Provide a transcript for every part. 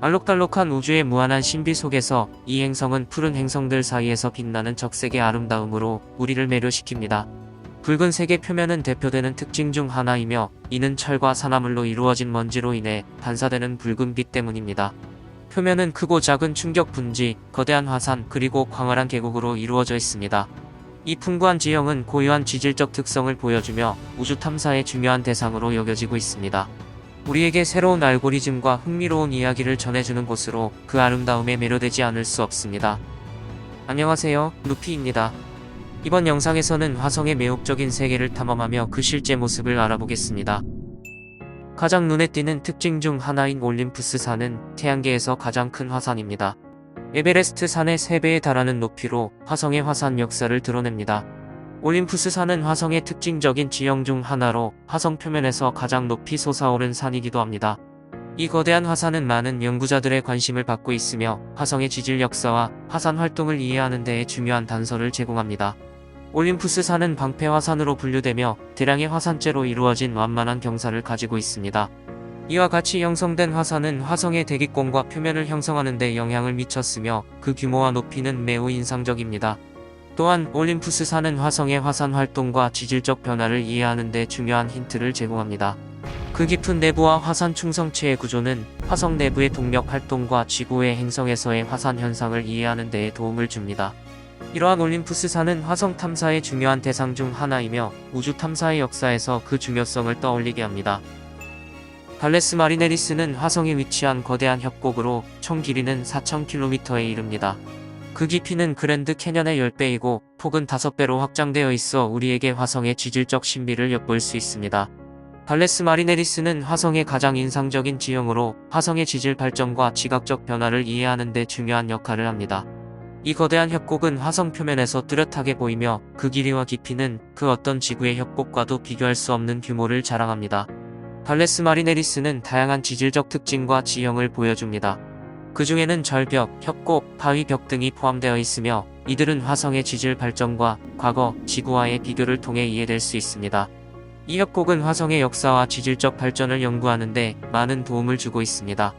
알록달록한 우주의 무한한 신비 속에서 이 행성은 푸른 행성들 사이에서 빛나는 적색의 아름다움으로 우리를 매료시킵니다. 붉은색의 표면은 대표되는 특징 중 하나이며 이는 철과 산화물로 이루어진 먼지로 인해 반사되는 붉은 빛 때문입니다. 표면은 크고 작은 충격 분지, 거대한 화산, 그리고 광활한 계곡으로 이루어져 있습니다. 이 풍부한 지형은 고유한 지질적 특성을 보여주며 우주 탐사의 중요한 대상으로 여겨지고 있습니다. 우리에게 새로운 알고리즘과 흥미로운 이야기를 전해주는 곳으로 그 아름다움에 매료되지 않을 수 없습니다. 안녕하세요, 루피입니다. 이번 영상에서는 화성의 매혹적인 세계를 탐험하며 그 실제 모습을 알아보겠습니다. 가장 눈에 띄는 특징 중 하나인 올림푸스 산은 태양계에서 가장 큰 화산입니다. 에베레스트 산의 3배에 달하는 높이로 화성의 화산 역사를 드러냅니다. 올림푸스 산은 화성의 특징적인 지형 중 하나로 화성 표면에서 가장 높이 솟아오른 산이기도 합니다. 이 거대한 화산은 많은 연구자들의 관심을 받고 있으며 화성의 지질 역사와 화산 활동을 이해하는 데에 중요한 단서를 제공합니다. 올림푸스 산은 방패화산으로 분류되며 대량의 화산재로 이루어진 완만한 경사를 가지고 있습니다. 이와 같이 형성된 화산은 화성의 대기권과 표면을 형성하는 데 영향을 미쳤으며 그 규모와 높이는 매우 인상적입니다. 또한 올림푸스 산은 화성의 화산 활동과 지질적 변화를 이해하는 데 중요한 힌트를 제공합니다. 그 깊은 내부와 화산 충성체의 구조는 화성 내부의 동력 활동과 지구의 행성에서의 화산 현상을 이해하는 데에 도움을 줍니다. 이러한 올림푸스 산은 화성 탐사의 중요한 대상 중 하나이며 우주 탐사의 역사에서 그 중요성을 떠올리게 합니다. 발레스 마리네리스는 화성에 위치한 거대한 협곡으로 총 길이는 4,000km에 이릅니다. 그 깊이는 그랜드 캐년의 10배이고 폭은 5배로 확장되어 있어 우리에게 화성의 지질적 신비를 엿볼 수 있습니다. 발레스 마리네리스는 화성의 가장 인상적인 지형으로 화성의 지질 발전과 지각적 변화를 이해하는 데 중요한 역할을 합니다. 이 거대한 협곡은 화성 표면에서 뚜렷하게 보이며 그 길이와 깊이는 그 어떤 지구의 협곡과도 비교할 수 없는 규모를 자랑합니다. 발레스 마리네리스는 다양한 지질적 특징과 지형을 보여줍니다. 그 중에는 절벽, 협곡, 바위벽 등이 포함되어 있으며 이들은 화성의 지질 발전과 과거 지구와의 비교를 통해 이해될 수 있습니다. 이 협곡은 화성의 역사와 지질적 발전을 연구하는 데 많은 도움을 주고 있습니다.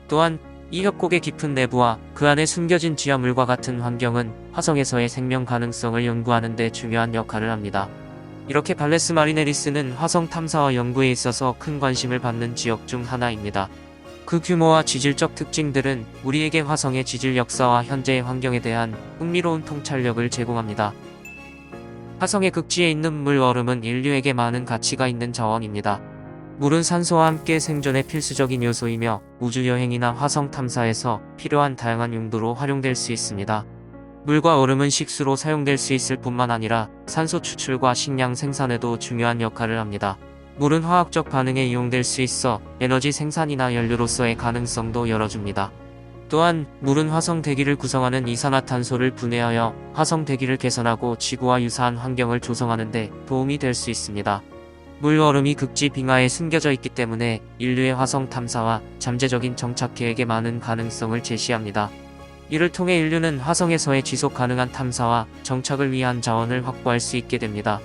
또한 이 협곡의 깊은 내부와 그 안에 숨겨진 지하물과 같은 환경은 화성에서의 생명 가능성을 연구하는 데 중요한 역할을 합니다. 이렇게 발레스 마리네리스는 화성 탐사와 연구에 있어서 큰 관심을 받는 지역 중 하나입니다. 그 규모와 지질적 특징들은 우리에게 화성의 지질 역사와 현재의 환경에 대한 흥미로운 통찰력을 제공합니다. 화성의 극지에 있는 물 얼음은 인류에게 많은 가치가 있는 자원입니다. 물은 산소와 함께 생존에 필수적인 요소이며 우주여행이나 화성 탐사에서 필요한 다양한 용도로 활용될 수 있습니다. 물과 얼음은 식수로 사용될 수 있을 뿐만 아니라 산소 추출과 식량 생산에도 중요한 역할을 합니다. 물은 화학적 반응에 이용될 수 있어 에너지 생산이나 연료로서의 가능성도 열어줍니다. 또한 물은 화성 대기를 구성하는 이산화탄소를 분해하여 화성 대기를 개선하고 지구와 유사한 환경을 조성하는 데 도움이 될 수 있습니다. 물 얼음이 극지 빙하에 숨겨져 있기 때문에 인류의 화성 탐사와 잠재적인 정착 계획에 많은 가능성을 제시합니다. 이를 통해 인류는 화성에서의 지속 가능한 탐사와 정착을 위한 자원을 확보할 수 있게 됩니다.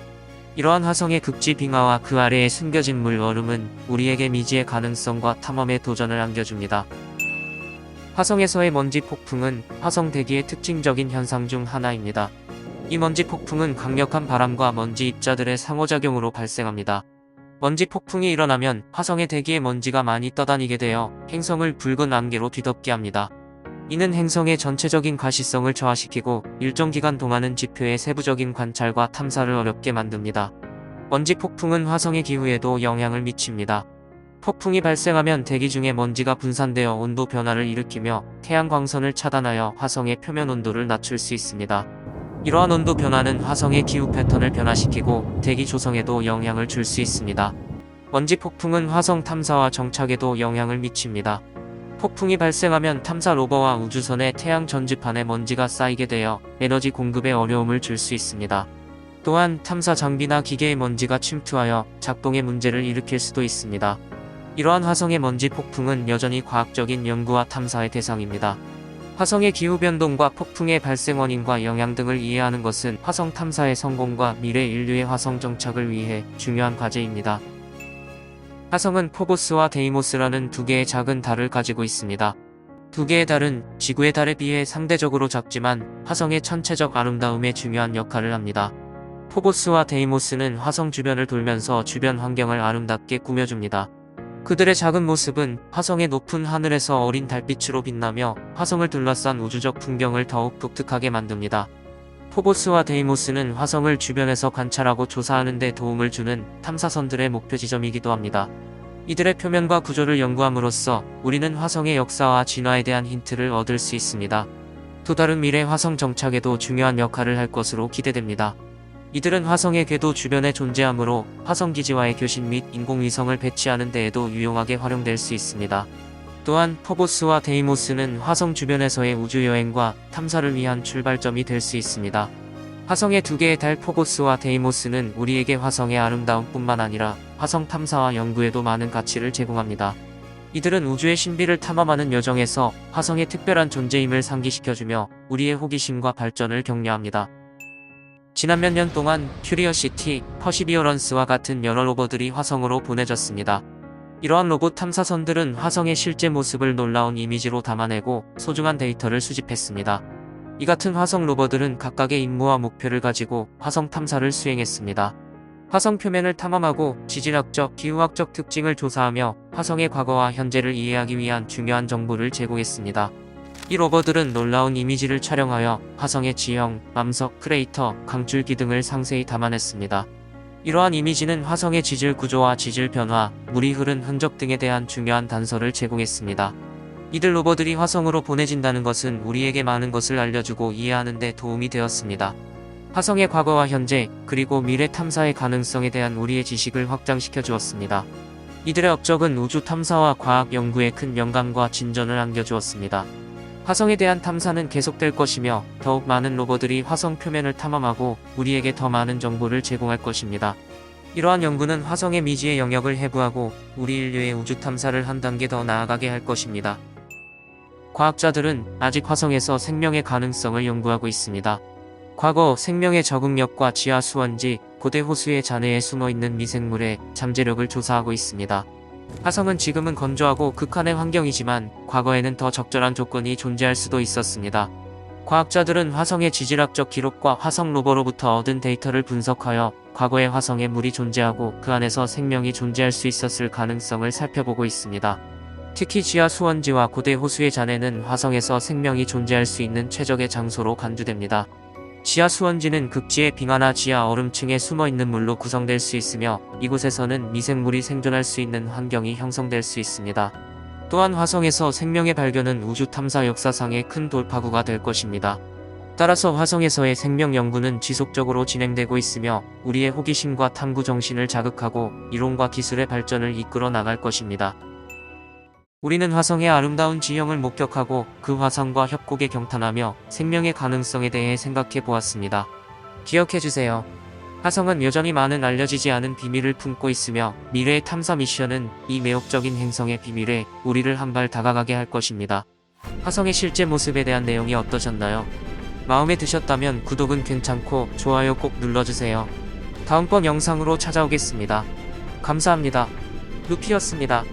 이러한 화성의 극지 빙하와 그 아래에 숨겨진 물 얼음은 우리에게 미지의 가능성과 탐험의 도전을 안겨줍니다. 화성에서의 먼지 폭풍은 화성 대기의 특징적인 현상 중 하나입니다. 이 먼지 폭풍은 강력한 바람과 먼지 입자들의 상호작용으로 발생합니다. 먼지 폭풍이 일어나면 화성의 대기에 먼지가 많이 떠다니게 되어 행성을 붉은 안개로 뒤덮게 합니다. 이는 행성의 전체적인 가시성을 저하시키고 일정 기간 동안은 지표의 세부적인 관찰과 탐사를 어렵게 만듭니다. 먼지 폭풍은 화성의 기후에도 영향을 미칩니다. 폭풍이 발생하면 대기 중에 먼지가 분산되어 온도 변화를 일으키며 태양 광선을 차단하여 화성의 표면 온도를 낮출 수 있습니다. 이러한 온도 변화는 화성의 기후 패턴을 변화시키고 대기 조성에도 영향을 줄 수 있습니다. 먼지 폭풍은 화성 탐사와 정착에도 영향을 미칩니다. 폭풍이 발생하면 탐사 로버와 우주선의 태양 전지판에 먼지가 쌓이게 되어 에너지 공급에 어려움을 줄 수 있습니다. 또한 탐사 장비나 기계에 먼지가 침투하여 작동에 문제를 일으킬 수도 있습니다. 이러한 화성의 먼지 폭풍은 여전히 과학적인 연구와 탐사의 대상입니다. 화성의 기후변동과 폭풍의 발생 원인과 영향 등을 이해하는 것은 화성 탐사의 성공과 미래 인류의 화성 정착을 위해 중요한 과제입니다. 화성은 포보스와 데이모스라는 두 개의 작은 달을 가지고 있습니다. 두 개의 달은 지구의 달에 비해 상대적으로 작지만 화성의 천체적 아름다움에 중요한 역할을 합니다. 포보스와 데이모스는 화성 주변을 돌면서 주변 환경을 아름답게 꾸며줍니다. 그들의 작은 모습은 화성의 높은 하늘에서 어린 달빛으로 빛나며 화성을 둘러싼 우주적 풍경을 더욱 독특하게 만듭니다. 포보스와 데이모스는 화성을 주변에서 관찰하고 조사하는 데 도움을 주는 탐사선들의 목표 지점이기도 합니다. 이들의 표면과 구조를 연구함으로써 우리는 화성의 역사와 진화에 대한 힌트를 얻을 수 있습니다. 또 다른 미래 화성 정착에도 중요한 역할을 할 것으로 기대됩니다. 이들은 화성의 궤도 주변에 존재하므로 화성기지와의 교신 및 인공위성을 배치하는 데에도 유용하게 활용될 수 있습니다. 또한 포보스와 데이모스는 화성 주변에서의 우주여행과 탐사를 위한 출발점이 될 수 있습니다. 화성의 두 개의 달 포보스와 데이모스는 우리에게 화성의 아름다움뿐만 아니라 화성 탐사와 연구에도 많은 가치를 제공합니다. 이들은 우주의 신비를 탐험하는 여정에서 화성의 특별한 존재임을 상기시켜주며 우리의 호기심과 발전을 격려합니다. 지난 몇 년 동안 큐리어시티, 퍼시비어런스와 같은 여러 로버들이 화성으로 보내졌습니다. 이러한 로봇 탐사선들은 화성의 실제 모습을 놀라운 이미지로 담아내고 소중한 데이터를 수집했습니다. 이 같은 화성 로버들은 각각의 임무와 목표를 가지고 화성 탐사를 수행했습니다. 화성 표면을 탐험하고 지질학적, 기후학적 특징을 조사하며 화성의 과거와 현재를 이해하기 위한 중요한 정보를 제공했습니다. 이 로버들은 놀라운 이미지를 촬영하여 화성의 지형, 암석, 크레이터, 강줄기 등을 상세히 담아냈습니다. 이러한 이미지는 화성의 지질 구조와 지질 변화, 물이 흐른 흔적 등에 대한 중요한 단서를 제공했습니다. 이들 로버들이 화성으로 보내진다는 것은 우리에게 많은 것을 알려주고 이해하는 데 도움이 되었습니다. 화성의 과거와 현재, 그리고 미래 탐사의 가능성에 대한 우리의 지식을 확장시켜 주었습니다. 이들의 업적은 우주 탐사와 과학 연구에 큰 영감과 진전을 안겨주었습니다. 화성에 대한 탐사는 계속될 것이며 더욱 많은 로버들이 화성 표면을 탐험하고 우리에게 더 많은 정보를 제공할 것입니다. 이러한 연구는 화성의 미지의 영역을 해부하고 우리 인류의 우주 탐사를 한 단계 더 나아가게 할 것입니다. 과학자들은 아직 화성에서 생명의 가능성을 연구하고 있습니다. 과거 생명의 적응력과 지하 수원지, 고대 호수의 잔해에 숨어있는 미생물의 잠재력을 조사하고 있습니다. 화성은 지금은 건조하고 극한의 환경이지만 과거에는 더 적절한 조건이 존재할 수도 있었습니다. 과학자들은 화성의 지질학적 기록과 화성 로버로부터 얻은 데이터를 분석하여 과거의 화성에 물이 존재하고 그 안에서 생명이 존재할 수 있었을 가능성을 살펴보고 있습니다. 특히 지하 수원지와 고대 호수의 잔해는 화성에서 생명이 존재할 수 있는 최적의 장소로 간주됩니다. 지하 수원지는 극지의 빙하나 지하 얼음층에 숨어있는 물로 구성될 수 있으며 이곳에서는 미생물이 생존할 수 있는 환경이 형성될 수 있습니다. 또한 화성에서 생명의 발견은 우주 탐사 역사상의 큰 돌파구가 될 것입니다. 따라서 화성에서의 생명 연구는 지속적으로 진행되고 있으며 우리의 호기심과 탐구 정신을 자극하고 이론과 기술의 발전을 이끌어 나갈 것입니다. 우리는 화성의 아름다운 지형을 목격하고 그 화성과 협곡에 경탄하며 생명의 가능성에 대해 생각해 보았습니다. 기억해주세요. 화성은 여전히 많은 알려지지 않은 비밀을 품고 있으며 미래의 탐사 미션은 이 매혹적인 행성의 비밀에 우리를 한 발 다가가게 할 것입니다. 화성의 실제 모습에 대한 내용이 어떠셨나요? 마음에 드셨다면 구독은 괜찮고 좋아요 꼭 눌러주세요. 다음번 영상으로 찾아오겠습니다. 감사합니다. 루피였습니다.